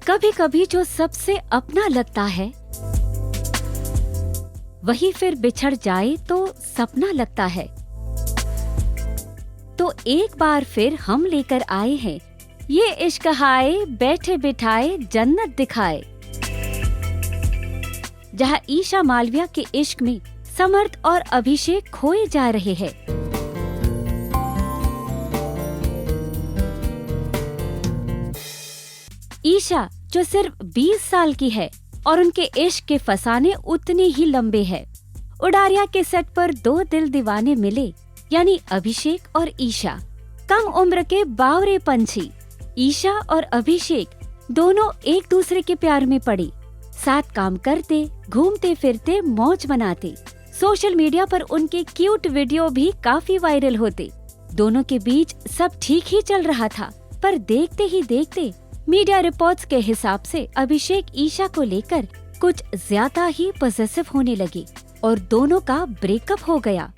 कभी कभी जो सबसे अपना लगता है वही फिर बिछड़ जाए तो सपना लगता है। तो एक बार फिर हम लेकर आए हैं ये इश्क हाय बैठे बिठाए जन्नत दिखाए, जहां ईशा मालविया के इश्क में समर्थ और अभिषेक खोए जा रहे हैं। ईशा जो सिर्फ 20 साल की है और उनके इश्क के फसाने उतने ही लंबे हैं। उडारिया के सेट पर दो दिल दीवाने मिले, यानी अभिषेक और ईशा। कम उम्र के बावरे पंछी ईशा और अभिषेक दोनों एक दूसरे के प्यार में पड़े। साथ काम करते, घूमते फिरते, मौज मनाते। सोशल मीडिया पर उनके क्यूट वीडियो भी काफी वायरल होते। दोनों के बीच सब ठीक ही चल रहा था, पर देखते ही देखते मीडिया रिपोर्ट्स के हिसाब से अभिषेक ईशा को लेकर कुछ ज्यादा ही पॉसेसिव होने लगे और दोनों का ब्रेकअप हो गया।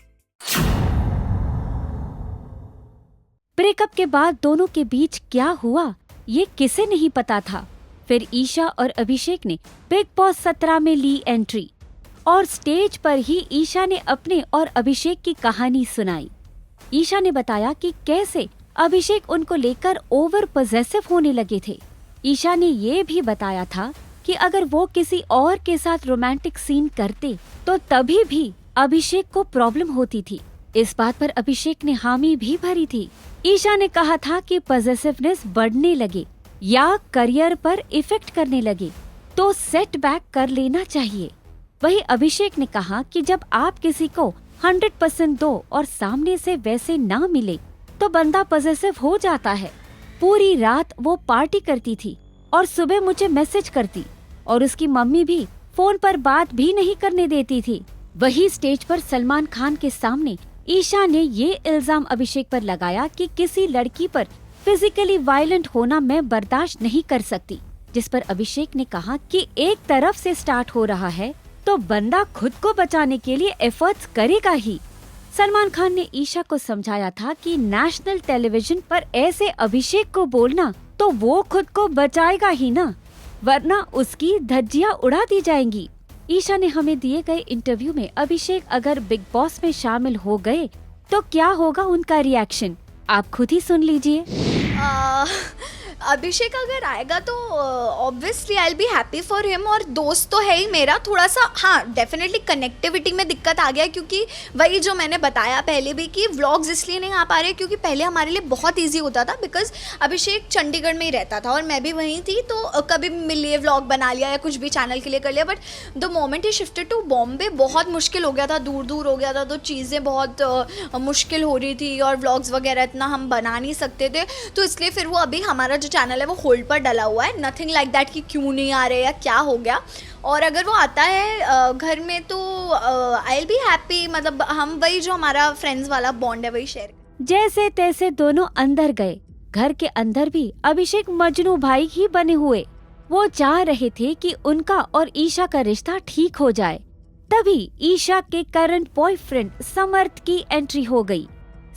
ब्रेकअप के बाद दोनों के बीच क्या हुआ ये किसे नहीं पता था। फिर ईशा और अभिषेक ने बिग बॉस 17 में ली एंट्री और स्टेज पर ही ईशा ने अपने और अभिषेक की कहानी सुनाई। ईशा ने बताया कि कैसे अभिषेक उनको लेकर ओवर पॉसेसिव होने लगे थे। ईशा ने ये भी बताया था कि अगर वो किसी और के साथ रोमांटिक सीन करते तो तभी भी अभिषेक को प्रॉब्लम होती थी। इस बात पर अभिषेक ने हामी भी भरी थी। ईशा ने कहा था कि पॉसेसिवनेस बढ़ने लगे या करियर पर इफेक्ट करने लगे तो सेटबैक कर लेना चाहिए। वहीं अभिषेक ने कहा कि जब आप किसी को 100% दो और सामने से वैसे ना मिले तो बंदा पॉसेसिव हो जाता है। पूरी रात वो पार्टी करती थी और सुबह मुझे मैसेज करती और उसकी मम्मी भी फोन पर बात भी नहीं करने देती थी। वही स्टेज पर सलमान खान के सामने ईशा ने ये इल्जाम अभिषेक पर लगाया कि किसी लड़की पर फिजिकली वायलेंट होना मैं बर्दाश्त नहीं कर सकती, जिस पर अभिषेक ने कहा कि एक तरफ से स्टार्ट हो रहा है तो बंदा खुद को बचाने के लिए एफर्ट्स करेगा ही। सलमान खान ने ईशा को समझाया था कि नेशनल टेलीविजन पर ऐसे अभिषेक को बोलना तो वो खुद को बचाएगा ही ना, वरना उसकी धज्जियां उड़ा दी जाएंगी। ईशा ने हमें दिए गए इंटरव्यू में अभिषेक अगर बिग बॉस में शामिल हो गए तो क्या होगा उनका रिएक्शन, आप खुद ही सुन लीजिए। अभिषेक अगर आएगा तो obviously I will be happy for him, और दोस्त तो है ही मेरा। थोड़ा सा हाँ डेफिनेटली कनेक्टिविटी में दिक्कत आ गया, क्योंकि वही जो मैंने बताया पहले भी कि व्लॉग्स इसलिए नहीं आ पा रहे क्योंकि पहले हमारे लिए बहुत ईजी होता था, बिकॉज अभिषेक चंडीगढ़ में ही रहता था और मैं भी वहीं थी, तो कभी मिल लिए व्लॉग बना लिया या कुछ भी चैनल के लिए कर लिया। बट द मोमेंट ही शिफ्टेड टू बॉम्बे बहुत मुश्किल हो गया था, दूर दूर हो गया था, तो चीज़ें बहुत मुश्किल हो रही थी और व्लॉग्स वगैरह इतना हम बना नहीं सकते थे। तो इसलिए फिर वो अभी हमारा जो चैनल है वो होल्ड पर डला हुआ है। नथिंग लाइक दैट कि क्यों नहीं आ रहे या क्या हो गया। और अगर वो आता है घर में तो आई विल बी हैप्पी, मतलब हम वही जो हमारा फ्रेंड्स वाला बॉन्ड है वही शेयर। जैसे तैसे दोनों अंदर गए। घर के अंदर भी अभिषेक मजनू भाई ही बने हुए। वो चाह रहे थे कि उनका और ईशा का रिश्ता ठीक हो जाए। तभी ईशा के करंट बॉयफ्रेंड समर्थ की एंट्री हो गई।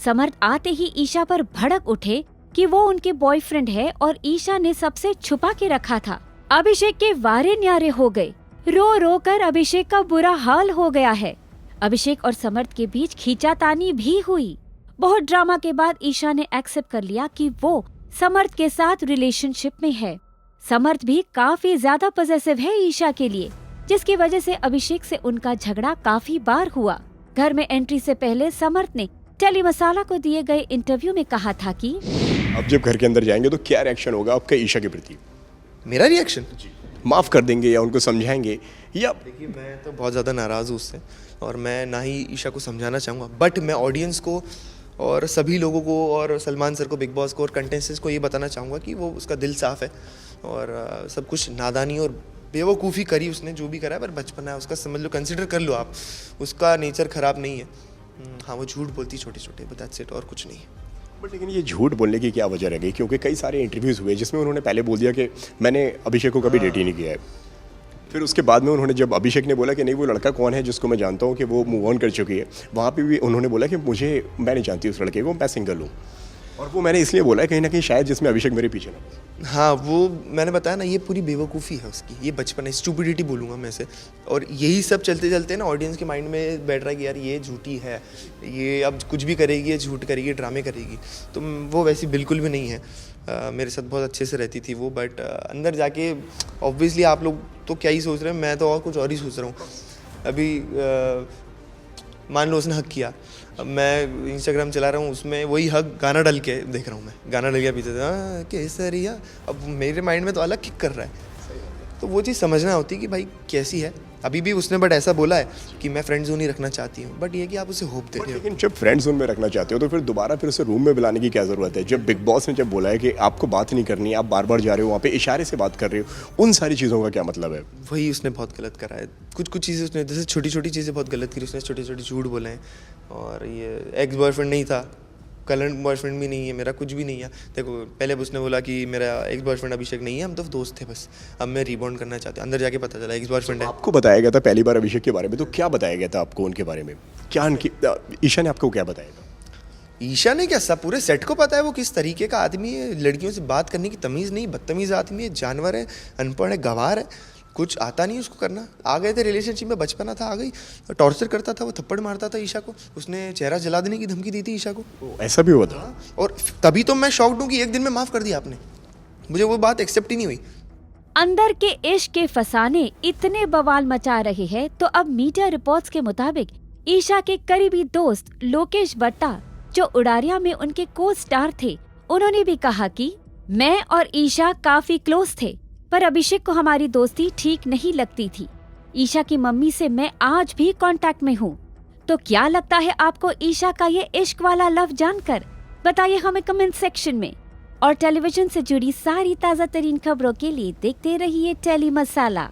समर्थ आते ही ईशा पर भड़क उठे कि वो उनके बॉयफ्रेंड है और ईशा ने सबसे छुपा के रखा था। अभिषेक के वारे न्यारे हो गए। रो रो कर अभिषेक का बुरा हाल हो गया है। अभिषेक और समर्थ के बीच खींचातानी भी हुई। बहुत ड्रामा के बाद ईशा ने एक्सेप्ट कर लिया कि वो समर्थ के साथ रिलेशनशिप में है। समर्थ भी काफी ज्यादा पॉसेसिव है ईशा के लिए, जिसकी वजह से अभिषेक से उनका झगड़ा काफी बार हुआ। घर में एंट्री से पहले समर्थ ने टेली मसाला को दिए गए इंटरव्यू में कहा था कि अब जब घर के अंदर जाएंगे तो क्या रिएक्शन होगा आपका ईशा के प्रति? मेरा रिएक्शन माफ़ कर देंगे या उनको समझाएंगे या? देखिए, मैं तो बहुत ज़्यादा नाराज़ हूँ उससे और मैं ना ही ईशा को समझाना चाहूँगा, बट मैं ऑडियंस को और सभी लोगों को और सलमान सर को, बिग बॉस को और कंटेस्टेंट्स को ये बताना चाहूँगा कि वो उसका दिल साफ़ है और सब कुछ नादानी और बेवकूफ़ी करी उसने, जो भी करा है, पर बचपन है उसका, समझ लो, कंसिडर कर लो आप। उसका नेचर ख़राब नहीं है। हाँ, वो झूठ बोलती छोटे छोटे, बट दैट्स इट, और कुछ नहीं। बट लेकिन ये झूठ बोलने की क्या वजह रह गई? क्योंकि कई सारे इंटरव्यूज़ हुए जिसमें उन्होंने पहले बोल दिया कि मैंने अभिषेक को कभी डेट ही नहीं किया है। फिर उसके बाद में उन्होंने, जब अभिषेक ने बोला कि नहीं वो लड़का कौन है जिसको मैं जानता हूँ कि वो मूव ऑन कर चुकी है, वहाँ पे भी उन्होंने बोला कि मैं नहीं जानती उस लड़के को, मैं सिंगल हूँ। और वो मैंने इसलिए बोला है कहीं ना कहीं शायद जिसमें अभिषेक मेरे पीछे ना पड़े। हाँ, वो मैंने बताया ना, ये पूरी बेवकूफ़ी है उसकी, ये बचपन है, स्टूपिडिटी बोलूँगा मैं इसे। और यही सब चलते चलते ना ऑडियंस के माइंड में बैठ रहा है कि यार ये झूठी है, ये अब कुछ भी करेगी, ये झूठ करेगी, ड्रामे करेगी। तो वो वैसी बिल्कुल भी नहीं है। मेरे साथ बहुत अच्छे से रहती थी वो, बट अंदर जाके ऑब्वियसली आप लोग तो क्या ही सोच रहे हैं, मैं तो और कुछ और ही सोच रहा हूँ। अभी मान लो उसने हक किया, अब मैं इंस्टाग्राम चला रहा हूँ, उसमें वही हक गाना डाल के देख रहा हूँ, मैं गाना डाल के पीछे से केसरिया, अब मेरे माइंड में तो अलग किक कर रहा है। तो वो चीज़ समझना होती है कि भाई कैसी है। अभी भी उसने बट ऐसा बोला है कि मैं फ्रेंड जोन ही रखना चाहती हूँ, बट ये कि आप उसे होप दे रहे हो। लेकिन जब फ्रेंड जोन में रखना चाहते हो तो फिर दोबारा फिर उसे रूम में बुलाने की क्या ज़रूरत है? जब बिग बॉस ने जब बोला है कि आपको बात नहीं करनी है, आप बार बार जा रहे हो वहाँ पे इशारे से बात कर रहे हो, उन सारी चीज़ों का क्या मतलब है? वही उसने बहुत गलत करा है। कुछ चीज़ें उसने, जैसे छोटी छोटी चीज़ें बहुत गलत करी उसने, छोटे छोटे झूठ बोले हैं। और ये एक्स बॉयफ्रेंड नहीं था, करंट बॉयफ्रेंड भी नहीं है मेरा, कुछ भी नहीं है। देखो पहले उसने बोला कि मेरा एक्स बॉयफ्रेंड अभिषेक नहीं है, हम तो दोस्त थे बस, अब मैं रिबॉन्ड करना चाहती हूँ। अंदर जाके पता चला एक्स बॉयफ्रेंड है। आपको बताया गया था पहली बार अभिषेक के बारे में, तो क्या बताया गया था आपको उनके बारे में? क्या उनकी ईशा ने आपको क्या बताया था? ईशा ने क्या, सब पूरे सेट को पता है वो किस तरीके का आदमी है। लड़कियों से बात करने की तमीज़ नहीं, बदतमीज़ आदमी है, जानवर है, अनपढ़ है, गंवार है, कुछ आता नहीं उसको करना। आ गए थे रिलेशनशिप में, बचपना था, आ गई, टॉर्चर करता था वो, थप्पड़ मारता था ईशा को, उसने चेहरा जला देने की धमकी दी थी ईशा को। ऐसा भी हुआ था? और तभी तो मैं शॉक्ड हूँ कि एक दिन में माफ़ कर दिया आपने, मुझे वो बात एक्सेप्ट ही नहीं हुई। अंदर के इश्क के फसाने इतने बवाल मचा रहे हैं, तो अब मीडिया रिपोर्ट्स के मुताबिक ईशा के करीबी दोस्त लोकेश बट्टा, जो उड़ारिया में उनके को स्टार थे, उन्होंने भी कहा कि मैं और ईशा काफी क्लोज थे, पर अभिषेक को हमारी दोस्ती ठीक नहीं लगती थी। ईशा की मम्मी से मैं आज भी कांटेक्ट में हूँ। तो क्या लगता है आपको ईशा का ये इश्क वाला लव जानकर? बताइए हमें कमेंट सेक्शन में। और टेलीविजन से जुड़ी सारी ताज़ा तरीन खबरों के लिए देखते रहिए टेली मसाला।